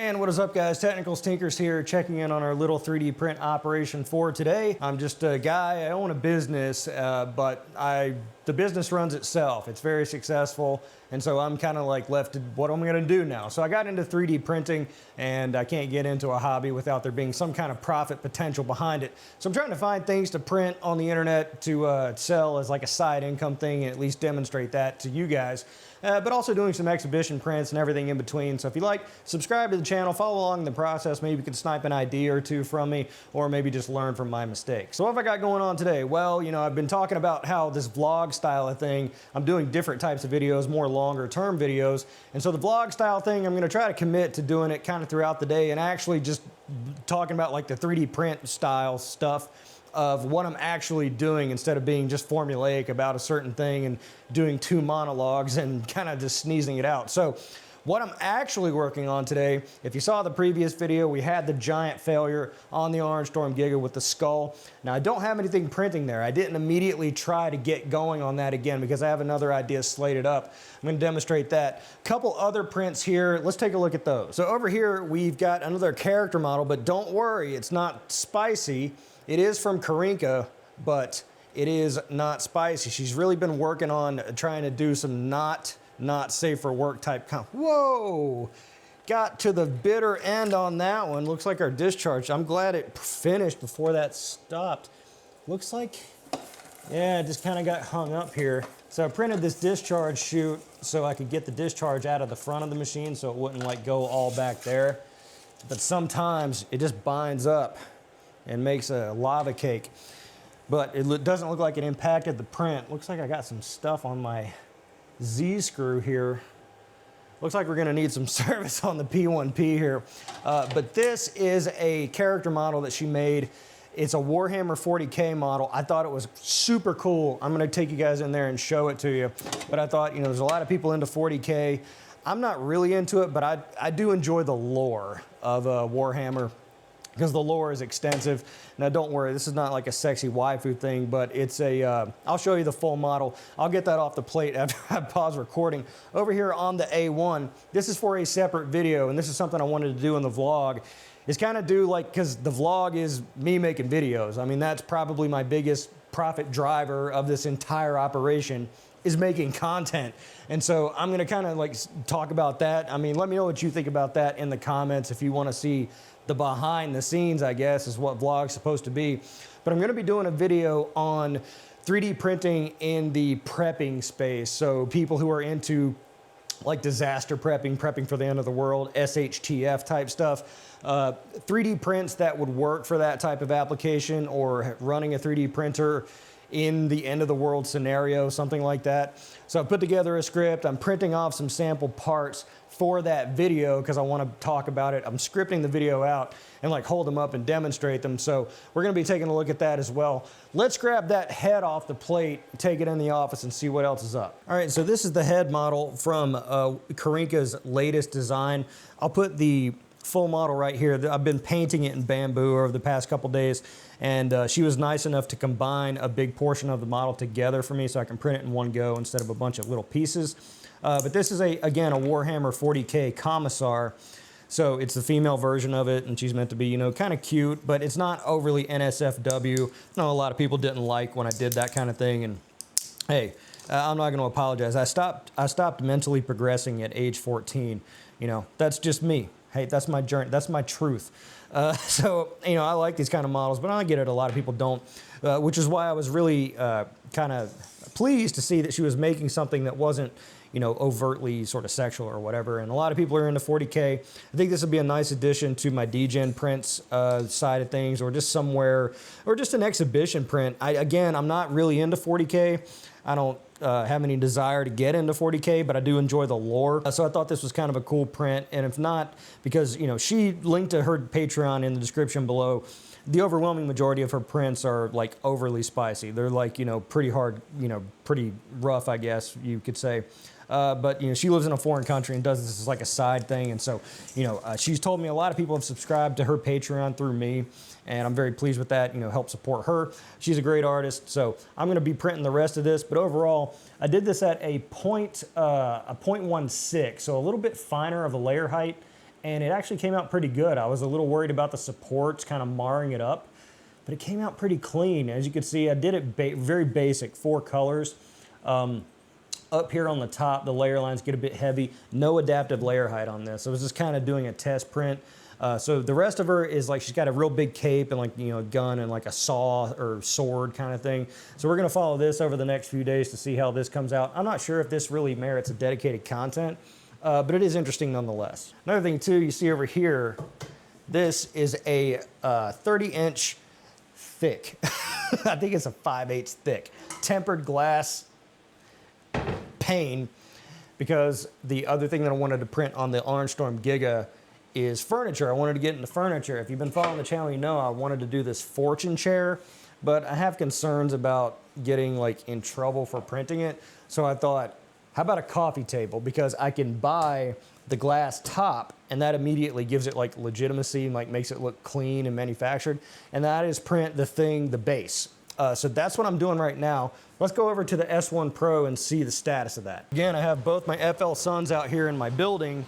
And what is up, guys? Technical Stinkers here, checking in on our little 3D print operation for today. I'm just a guy, I own a business, but the business runs itself. It's very successful, and so I'm kind of like left to what am I going to do now? So I got into 3D printing, and I can't get into a hobby without there being some kind of profit potential behind it. So I'm trying to find things to print on the internet to sell as like a side income thing, and at least demonstrate that to you guys. But also doing some exhibition prints and everything in between. So if you like, subscribe to the channel, follow along in the process. Maybe you can snipe an idea or two from me, or maybe just learn from my mistakes. So what have I got going on today? Well, you know, I've been talking about how this vlog style of thing, I'm doing different types of videos, more longer term videos. And so the vlog style thing, I'm gonna try to commit to doing it kind of throughout the day and actually just talking about like the 3D print style stuff of what I'm actually doing instead of being just formulaic about a certain thing and doing two monologues and kind of just sneezing it out. So what I'm actually working on today, if you saw the previous video, we had the giant failure on the Orange Storm Giga with the skull. Now I don't have anything printing there. I didn't immediately try to get going on that again because I have another idea slated up. I'm going to demonstrate that. Couple other prints here. Let's take a look at those. So over here we've got another character model, but don't worry, it's not spicy. It is from Karinka, but it is not spicy. She's really been working on trying to do some not safe for work type Whoa! Got to the bitter end on that one. Looks like our discharge. I'm glad it finished before that stopped. Looks like, yeah, it just kind of got hung up here. So I printed this discharge chute so I could get the discharge out of the front of the machine so it wouldn't like go all back there. But sometimes it just binds up and makes a lava cake. But it doesn't look like it impacted the print. Looks like I got some stuff on my Z screw here. Looks like we're gonna need some service on the P1P here. But this is a character model that she made. It's a Warhammer 40K model. I thought it was super cool. I'm gonna take you guys in there and show it to you. But I thought, you know, there's a lot of people into 40K. I'm not really into it, but I do enjoy the lore of Warhammer, because the lore is extensive. Now don't worry, this is not like a sexy waifu thing, but it's a, I'll show you the full model. I'll get that off the plate after I pause recording. Over here on the A1, this is for a separate video, and this is something I wanted to do in the vlog, is kind of do like, because the vlog is me making videos. I mean, that's probably my biggest profit driver of this entire operation, is making content. And so I'm gonna kind of like talk about that. I mean, let me know what you think about that in the comments if you wanna see the behind the scenes, I guess, is what vlog's supposed to be. But I'm gonna be doing a video on 3D printing in the prepping space. So people who are into like disaster prepping for the end of the world, SHTF type stuff, 3D prints that would work for that type of application, or running a 3D printer in the end of the world scenario, something like that. So I put together a script. I'm printing off some sample parts for that video because I want to talk about it. I'm scripting the video out and like hold them up and demonstrate them. So we're going to be taking a look at that as well. Let's grab that head off the plate, take it in the office and see what else is up. All right, so this is the head model from Karinka's latest design. I'll put the full model right here. I've been painting it in bamboo over the past couple days, and she was nice enough to combine a big portion of the model together for me so I can print it in one go instead of a bunch of little pieces. But this is, again, a Warhammer 40K Commissar. So it's the female version of it, and she's meant to be, you know, kind of cute, but it's not overly NSFW. I know a lot of people didn't like when I did that kind of thing, and hey, I'm not going to apologize. I stopped mentally progressing at age 14. You know, that's just me. Hey, that's my journey. That's my truth. So, you know, I like these kind of models, but I get it. A lot of people don't, which is why I was really kind of pleased to see that she was making something that wasn't, you know, overtly sort of sexual or whatever. And a lot of people are into 40K. I think this would be a nice addition to my DGen prints side of things, or just somewhere, or just an exhibition print. Again, I'm not really into 40K. I don't have any desire to get into 40K, but I do enjoy the lore. So I thought this was kind of a cool print. And if not, because, you know, she linked to her Patreon in the description below, the overwhelming majority of her prints are like overly spicy. They're like, you know, pretty hard, you know, pretty rough, I guess you could say. But, you know, she lives in a foreign country and does this as like a side thing. And so, you know, she's told me a lot of people have subscribed to her Patreon through me, and I'm very pleased with that, you know, help support her. She's a great artist. So I'm going to be printing the rest of this. But overall, I did this at a 0.16, so a little bit finer of a layer height. and it actually came out pretty good. I was a little worried about the supports kind of marring it up, but it came out pretty clean. As you can see, I did it very basic, 4 colors. Up here on the top, the layer lines get a bit heavy. No adaptive layer height on this. I was just kind of doing a test print. So the rest of her is like, she's got a real big cape and like, you know, a gun and like a saw or sword kind of thing. So we're gonna follow this over the next few days to see how this comes out. I'm not sure if this really merits a dedicated content, but it is interesting nonetheless. Another thing too, you see over here, this is a 30-inch thick, I think it's a 5/8 thick, tempered glass pane, because the other thing that I wanted to print on the Orange Storm Giga is furniture. I wanted to get into furniture. If you've been following the channel, you know I wanted to do this fortune chair, but I have concerns about getting like in trouble for printing it. So I thought, how about a coffee table? Because I can buy the glass top and that immediately gives it like legitimacy and like makes it look clean and manufactured. And that is print the base. So that's what I'm doing right now. Let's go over to the S1 Pro and see the status of that. Again, I have both my FL Suns out here in my building.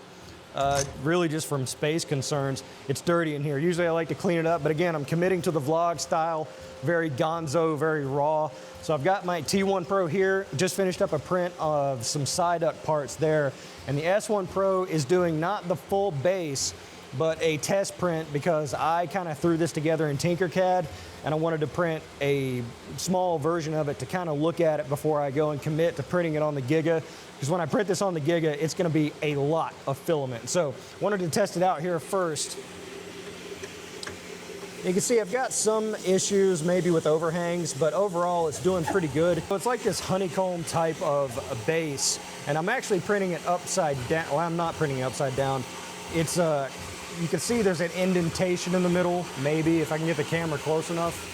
Really just from space concerns. It's dirty in here. Usually I like to clean it up, but again, I'm committing to the vlog style, very gonzo, very raw. So I've got my T1 Pro here, just finished up a print of some side duct parts there. And the S1 Pro is doing not the full base, but a test print because I kind of threw this together in Tinkercad and I wanted to print a small version of it to kind of look at it before I go and commit to printing it on the Giga. Because when I print this on the Giga, it's gonna be a lot of filament. So wanted to test it out here first. You can see I've got some issues maybe with overhangs, but overall it's doing pretty good. So it's like this honeycomb type of a base, and I'm actually printing it upside down. Well, I'm not printing it upside down. It's you can see there's an indentation in the middle, maybe, if I can get the camera close enough.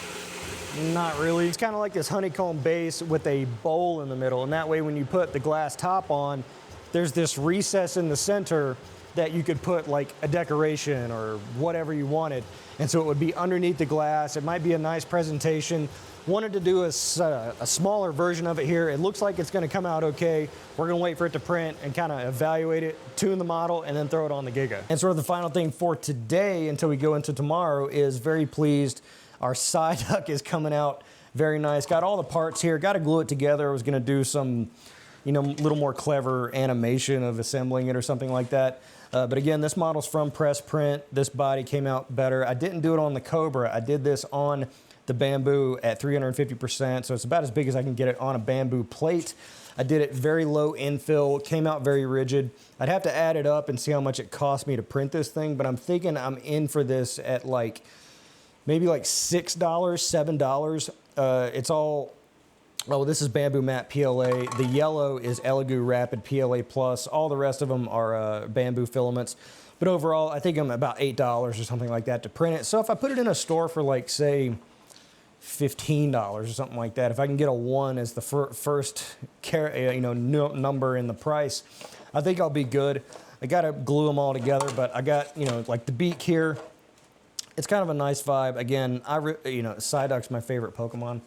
Not really. It's kind of like this honeycomb base with a bowl in the middle, and that way when you put the glass top on, there's this recess in the center that you could put like a decoration or whatever you wanted. And so it would be underneath the glass. It might be a nice presentation. Wanted to do a smaller version of it here. It looks like it's gonna come out okay. We're gonna wait for it to print and kind of evaluate it, tune the model, and then throw it on the Giga. And sort of the final thing for today until we go into tomorrow is very pleased. Our side duct is coming out very nice. Got all the parts here, got to glue it together. I was gonna do some, you know, little more clever animation of assembling it or something like that. But again, this model's from Press Print. This body came out better. I didn't do it on the Cobra. I did this on the Bamboo at 350%, so it's about as big as I can get it on a Bamboo plate. I did it very low infill, came out very rigid. I'd have to add it up and see how much it cost me to print this thing, but I'm thinking I'm in for this at like, maybe like $6, $7. It's all, oh, this is Bamboo Matte PLA. The yellow is Elegoo Rapid PLA Plus. All the rest of them are bamboo filaments. But overall, I think I'm about $8 or something like that to print it. So if I put it in a store for like, say, $15 or something like that, if I can get a 1 as the first number in the price, I think I'll be good. I gotta glue them all together, but I got, you know, like the beak here. It's kind of a nice vibe. Again, Psyduck's my favorite Pokemon.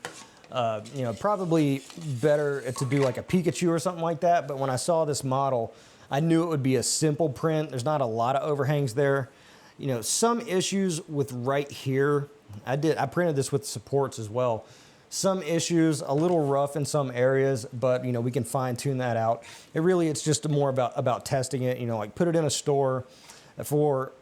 You know, probably better to do like a Pikachu or something like that, but when I saw this model, I knew it would be a simple print. There's not a lot of overhangs there. You know, some issues with right here. I printed this with supports as well. Some issues, a little rough in some areas, but you know, we can fine tune that out. It's just more about testing it, you know, like put it in a store for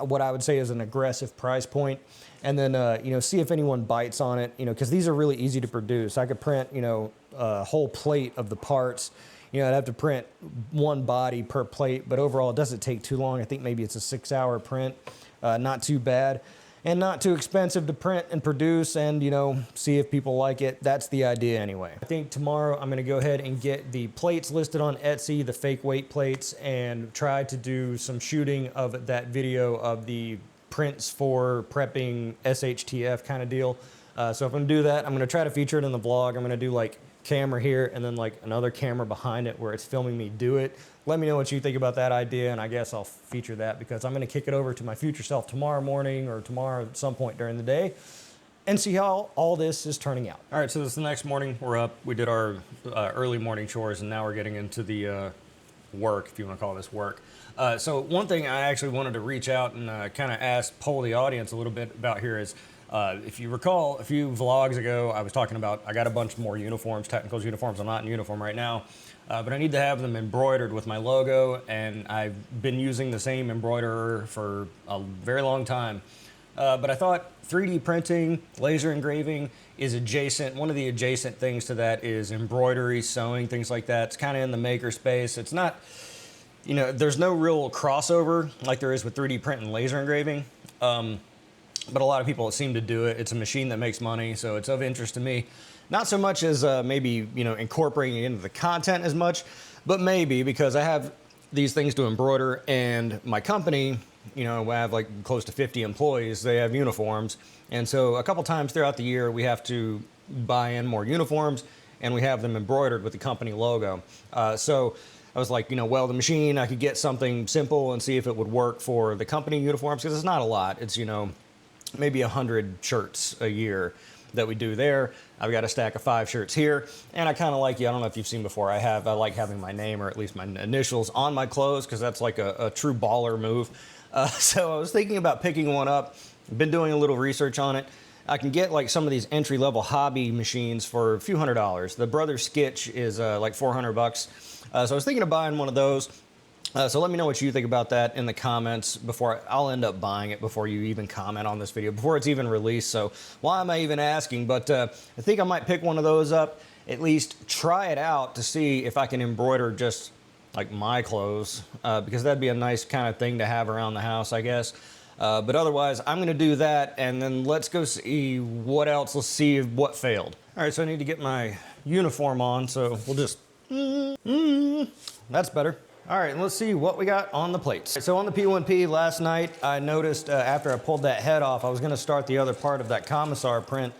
what I would say is an aggressive price point. And then, you know, see if anyone bites on it, you know, because these are really easy to produce. I could print, you know, a whole plate of the parts. You know, I'd have to print one body per plate, but overall it doesn't take too long. I think maybe it's a 6-hour print, not too bad. And not too expensive to print and produce and, you know, see if people like it. That's the idea anyway. I think tomorrow I'm gonna go ahead and get the plates listed on Etsy, the fake weight plates, and try to do some shooting of that video of the prints for prepping SHTF kind of deal. So if I'm gonna do that, I'm gonna try to feature it in the vlog. I'm gonna do like camera here and then like another camera behind it where it's filming me do it. Let me know what you think about that idea, and I guess I'll feature that because I'm going to kick it over to my future self tomorrow morning or tomorrow at some point during the day and see how all this is turning out. All right, so this is the next morning. We're up. We did our early morning chores, and now we're getting into the work, if you want to call this work. So one thing I actually wanted to reach out and kind of poll the audience a little bit about here is, if you recall, a few vlogs ago, I was talking about I got a bunch more uniforms, technicals uniforms. I'm not in uniform right now, but I need to have them embroidered with my logo, and I've been using the same embroiderer for a very long time. But I thought 3D printing, laser engraving is adjacent. One of the adjacent things to that is embroidery, sewing, things like that. It's kind of in the maker space. It's not, you know, there's no real crossover like there is with 3D print and laser engraving. But a lot of people seem to do it. It's a machine that makes money, so it's of interest to me. Not so much as maybe, you know, incorporating it into the content as much, but maybe because I have these things to embroider, and my company, you know, I have like close to 50 employees. They have uniforms, and so a couple times throughout the year we have to buy in more uniforms, and we have them embroidered with the company logo. So I was like, you know, well, the machine, I could get something simple and see if it would work for the company uniforms, because it's not a lot. It's, you know, maybe 100 shirts a year that we do there. I've got a stack of 5 shirts here, and I kind of like, I don't know if you've seen before, I like having my name or at least my initials on my clothes, because that's like a true baller move. So I was thinking about picking one up. Been doing a little research on it. I can get like some of these entry-level hobby machines for a few $100s. The Brother Sketch is like 400 bucks. So I was thinking of buying one of those. So let me know what you think about that in the comments before I'll end up buying it before you even comment on this video, before it's even released. So why am I even asking? But I think I might pick one of those up, at least try it out to see if I can embroider just like my clothes, because that'd be a nice kind of thing to have around the house, I guess. But otherwise, I'm going to do that, and then let's go see what else. Let's see what failed. All right, so I need to get my uniform on, so we'll just... That's better. All right, let's see what we got on the plates. So on the P1P last night, I noticed after I pulled that head off, I was going to start the other part of that commissar print,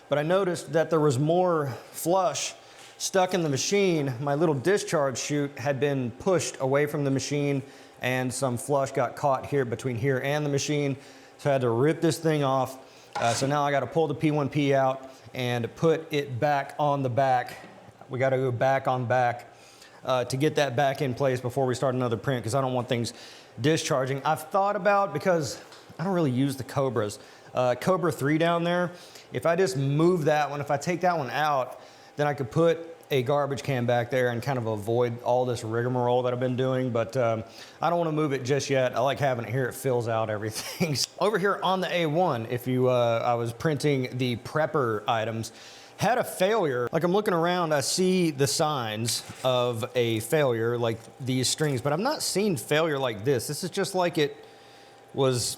but I noticed that there was more flush stuck in the machine. My little discharge chute had been pushed away from the machine, and some flush got caught here between here and the machine, so I had to rip this thing off. So now I got to pull the P1P out and put it back on the back. We got to go back on back to get that back in place before we start another print, because I don't want things discharging. I've thought about, because I don't really use the Cobras, Cobra 3 down there, if I just move that one, if I take that one out, then I could put a garbage can back there and kind of avoid all this rigmarole that I've been doing, but I don't want to move it just yet. I like having it here. It fills out everything. Over here on the A1, if you, I was printing the prepper items, had a failure. Like I'm looking around, I see the signs of a failure, like these strings, but I've not seen failure like this. This is just like it was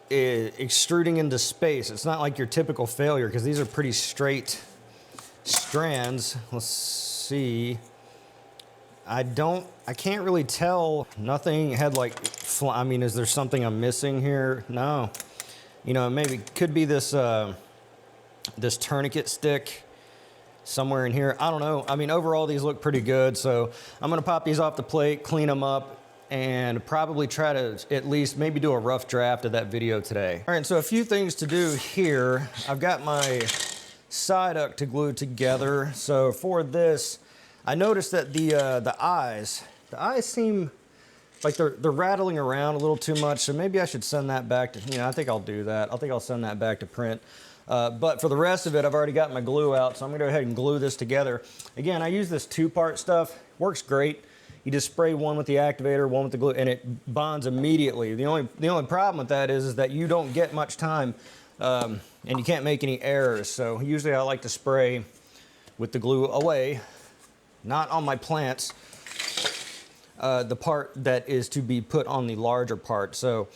extruding into space. It's not like your typical failure, because these are pretty straight strands. Let's see. I can't really tell. Nothing had like, I mean, is there something I'm missing here? No. You know, maybe could be this, this tourniquet stick somewhere in here. I don't know. I mean, overall, these look pretty good. So I'm going to pop these off the plate, clean them up, and probably try to at least maybe do a rough draft of that video today. All right, so a few things to do here. I've got my side duct to glue together. So for this, I noticed that the eyes seem like they're rattling around a little too much. So maybe I should send that back to, you know, I think I'll do that. I think I'll send that back to print. But for the rest of it, I've already got my glue out, so I'm gonna go ahead and glue this together. Again, I use this 2-part stuff. Works great. You just spray one with the activator, one with the glue, and it bonds immediately. The only problem with that is that you don't get much time, and you can't make any errors. So usually I like to spray with the glue away, not on my plants, the part that is to be put on the larger part. So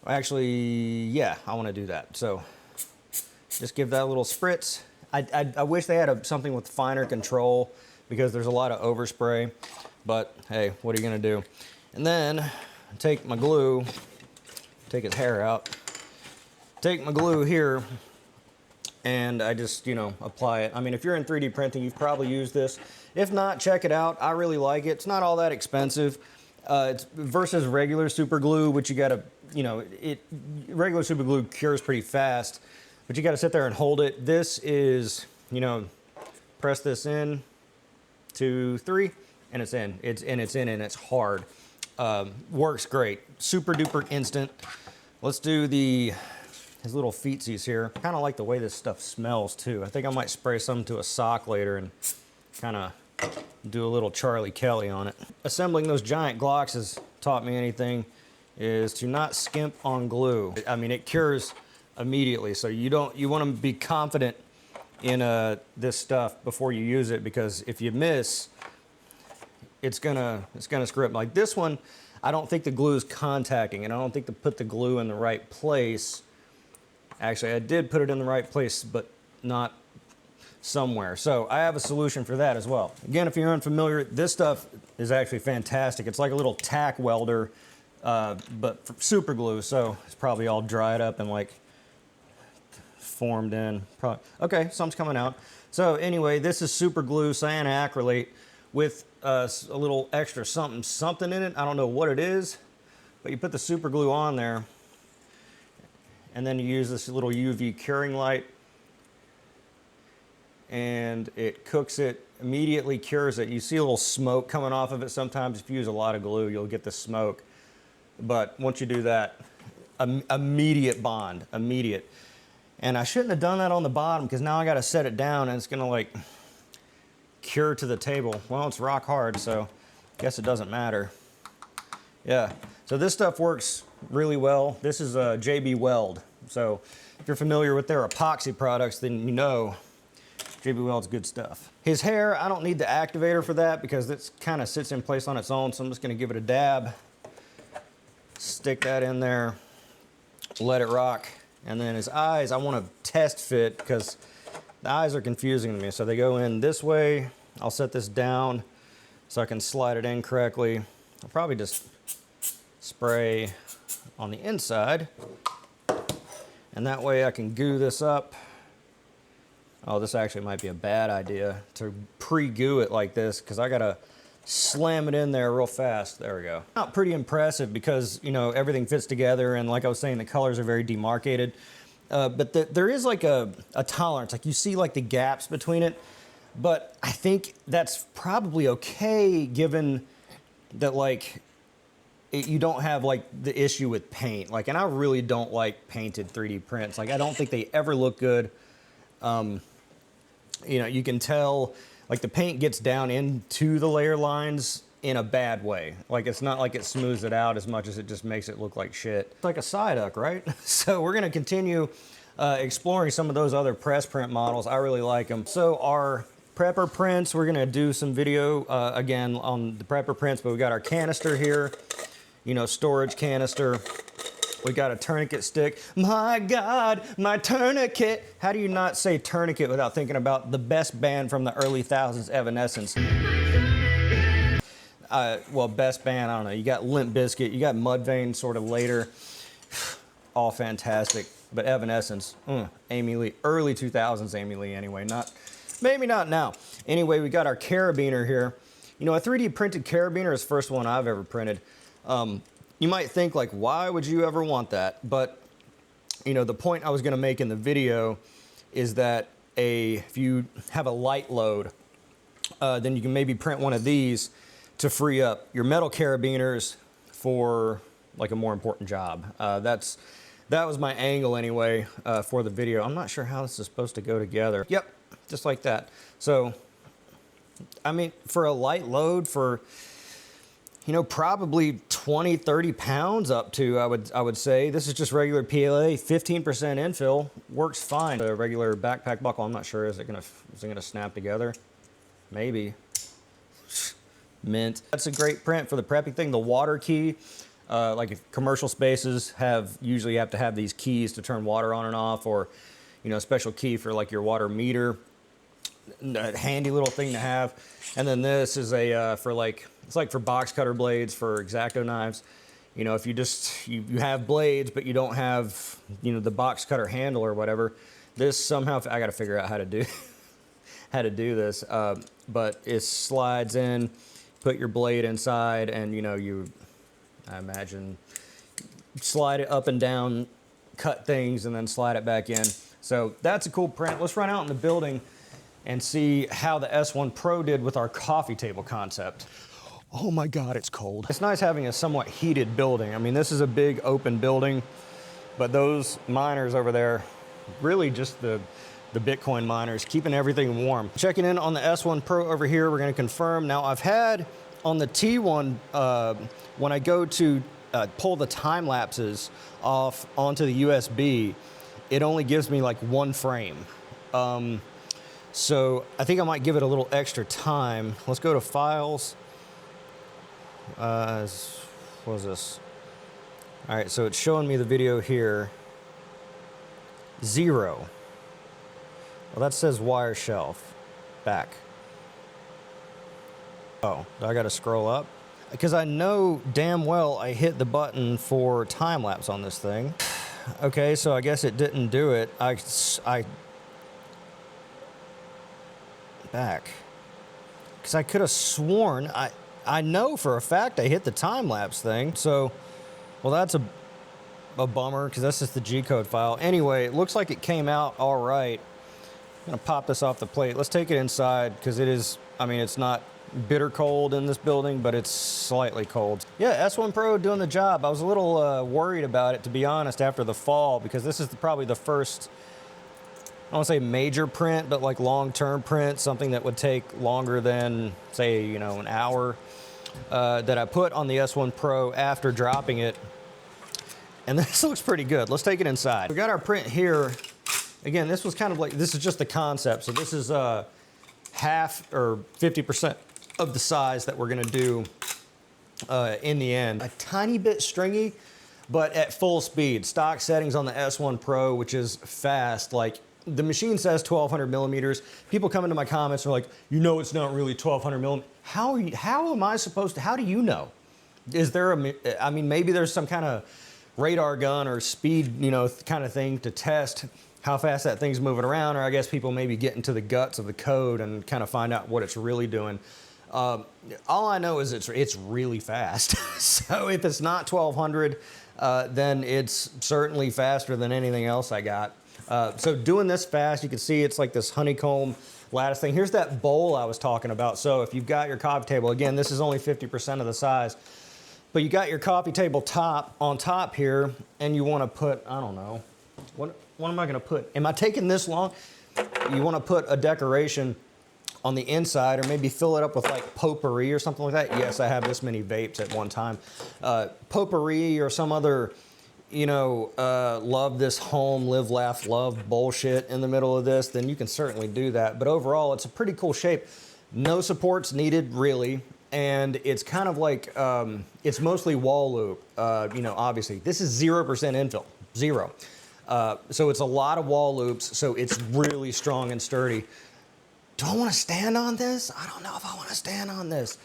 actually, yeah, I want to do that. So just give that a little spritz. I wish they had something with finer control, because there's a lot of overspray, but hey, what are you gonna do? And then take my glue, take his hair out, take my glue here, and I just, you know, apply it. I mean, if you're in 3D printing, you've probably used this. If not, check it out. I really like it. It's not all that expensive. It's versus regular super glue, which you gotta, you know, regular super glue cures pretty fast, but you gotta sit there and hold it. This is, you know, press this in, 2, 3, and it's in. It's in and it's hard. Works great. Super duper instant. Let's do his little feetsies here. Kind of like the way this stuff smells too. I think I might spray some to a sock later and kind of do a little Charlie Kelly on it. Assembling those giant Glocks has taught me anything is to not skimp on glue. I mean, it cures immediately, so you want to be confident in this stuff before you use it, because if you miss, it's gonna screw up. Like this one, I don't think the glue is contacting, and I don't think to put the glue in the right place. Actually, I did put it in the right place, but not somewhere. So I have a solution for that as well. Again, if you're unfamiliar, this stuff is actually fantastic. It's like a little tack welder, but for super glue. So it's probably all dried up and like formed in. Okay, something's coming out. So anyway, this is super glue cyanoacrylate with a little extra something in it. I don't know what it is, but you put the super glue on there, and then you use this little UV curing light, and it cooks it, immediately cures it. You see a little smoke coming off of it sometimes. If you use a lot of glue, you'll get the smoke. But once you do that, immediate bond, immediate. And I shouldn't have done that on the bottom, because now I got to set it down and it's going to like cure to the table. Well, it's rock hard, so I guess it doesn't matter. Yeah, so this stuff works really well. This is a JB Weld. So if you're familiar with their epoxy products, then you know JB Weld's good stuff. His hair, I don't need the activator for that because it kind of sits in place on its own, so I'm just going to give it a dab. Stick that in there, let it rock. And then his eyes, I want to test fit because the eyes are confusing to me. So they go in this way. I'll set this down so I can slide it in correctly. I'll probably just spray on the inside. And that way I can goo this up. Oh, this actually might be a bad idea to pre-goo it like this, because I gotta slam it in there real fast. There we go. Not pretty impressive because, you know, everything fits together, and like I was saying, the colors are very demarcated. But there is like a tolerance. Like you see like the gaps between it, but I think that's probably okay given that like you don't have like the issue with paint. Like, and I really don't like painted 3D prints. Like I don't think they ever look good. You know, you can tell like the paint gets down into the layer lines in a bad way. Like it's not like it smooths it out as much as it just makes it look like shit. It's like a Psyduck, right? So we're gonna continue exploring some of those other press print models. I really like them. So our prepper prints, we're gonna do some video again on the prepper prints, but we got our canister here, you know, storage canister. We got a tourniquet stick. My God, my tourniquet. How do you not say tourniquet without thinking about the best band from the early thousands, Evanescence? Well, best band, I don't know. You got Limp Bizkit, you got Mudvayne sort of later. All fantastic. But Evanescence, Amy Lee, early 2000s Amy Lee anyway. Maybe not now. Anyway, we got our carabiner here. You know, a 3D printed carabiner is the first one I've ever printed. You might think like, why would you ever want that? But, you know, the point I was gonna make in the video is that if you have a light load, then you can maybe print one of these to free up your metal carabiners for like a more important job. That was my angle anyway for the video. I'm not sure how this is supposed to go together. Yep, just like that. So, I mean, for a light load, for, you know, probably 20, 30 pounds up to, I would say. This is just regular PLA, 15% infill, works fine. A regular backpack buckle, I'm not sure, is it gonna snap together? Maybe. Mint. That's a great print for the prepping thing. The water key, like if commercial spaces usually have to have these keys to turn water on and off, or, you know, a special key for like your water meter. A handy little thing to have. And then this is for like, it's like for box cutter blades, for X-Acto knives. You know, if you have blades, but you don't have, you know, the box cutter handle or whatever, this somehow, I got to figure out how to do this. But it slides in, put your blade inside, and, you know, I imagine, slide it up and down, cut things, and then slide it back in. So that's a cool print. Let's run out in the building and see how the S1 Pro did with our coffee table concept. Oh my God, it's cold. It's nice having a somewhat heated building. I mean, this is a big open building, but those miners over there, really just the Bitcoin miners, keeping everything warm. Checking in on the S1 Pro over here, we're gonna confirm. Now I've had on the T1, when I go to pull the time lapses off onto the USB, it only gives me like 1 frame. So I think I might give it a little extra time. Let's go to files. What was this? All right, so it's showing me the video here. 0. Well, that says wire shelf. Back. Oh, do I gotta scroll up? Because I know damn well I hit the button for time lapse on this thing. Okay, so I guess it didn't do it. Back. Because I could have sworn, I know for a fact I hit the time lapse thing. So, well, that's a bummer because that's just the G-code file. Anyway, it looks like it came out all right. I'm gonna pop this off the plate. Let's take it inside because it is, I mean, it's not bitter cold in this building, but it's slightly cold. Yeah, S1 Pro doing the job. I was a little worried about it, to be honest, after the fall, because this is probably the first, I don't want to say major print, but like long-term print, something that would take longer than, say, you know, an hour, that I put on the S1 Pro after dropping it. And this looks pretty good. Let's take it inside. We got our print here. Again, this was kind of like, this is just the concept. So this is half or 50% of the size that we're gonna do in the end. A tiny bit stringy, but at full speed. Stock settings on the S1 Pro, which is fast. Like, the machine says 1200 millimeters. People come into my comments and are like, you know it's not really 1200 millimeters. How am I supposed to, how do you know? Is there I mean, maybe there's some kind of radar gun or speed, you know, kind of thing to test how fast that thing's moving around, or I guess people maybe get into the guts of the code and kind of find out what it's really doing. All I know is it's really fast. So if it's not 1200, then it's certainly faster than anything else I got. So doing this fast, you can see it's like this honeycomb lattice thing. Here's that bowl I was talking about. So if you've got your coffee table, again, this is only 50% of the size, but you got your coffee table top on top here, and you want to put, I don't know, what am I going to put? Am I taking this long? You want to put a decoration on the inside, or maybe fill it up with like potpourri or something like that. Yes, I have this many vapes at one time. Potpourri or some other, you know, love this home, live, laugh, love bullshit in the middle of this, then you can certainly do that. But overall, it's a pretty cool shape. No supports needed, really. And it's kind of like, it's mostly wall loop, you know, obviously. This is 0% infill, 0. So it's a lot of wall loops, so it's really strong and sturdy. Do I want to stand on this? I don't know if I want to stand on this.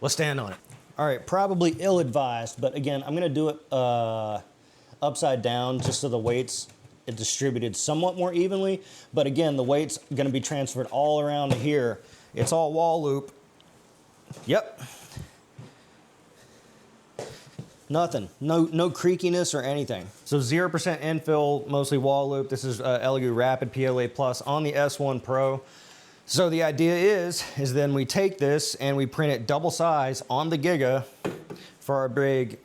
Let's stand on it. All right, probably ill-advised, but again, I'm going to do it upside down just so the weight's distributed somewhat more evenly. But again, the weight's going to be transferred all around to here. It's all wall loop. Yep. Nothing, no creakiness or anything. So 0% infill, mostly wall loop. This is Elegoo Rapid PLA Plus on the S1 Pro. So the idea is then we take this and we print it double size on the Giga for our big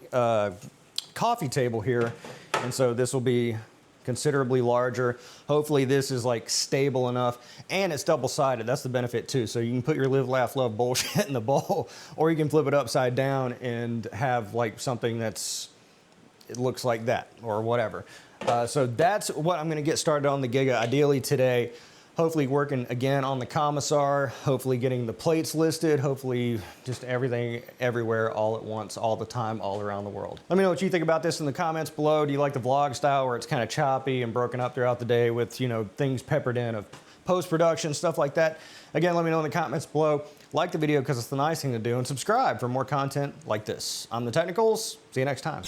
coffee table here. And so this will be considerably larger. Hopefully this is like stable enough, and it's double-sided. That's the benefit too. So you can put your live, laugh, love bullshit in the bowl, or you can flip it upside down and have like something it looks like that or whatever. So that's what I'm gonna get started on the Giga ideally today. Hopefully working again on the Commissar, hopefully getting the plates listed, hopefully just everything everywhere all at once, all the time, all around the world. Let me know what you think about this in the comments below. Do you like the vlog style where it's kind of choppy and broken up throughout the day with, you know, things peppered in of post-production, stuff like that? Again, let me know in the comments below. Like the video because it's the nice thing to do, and subscribe for more content like this. I'm The Technicals. See you next time.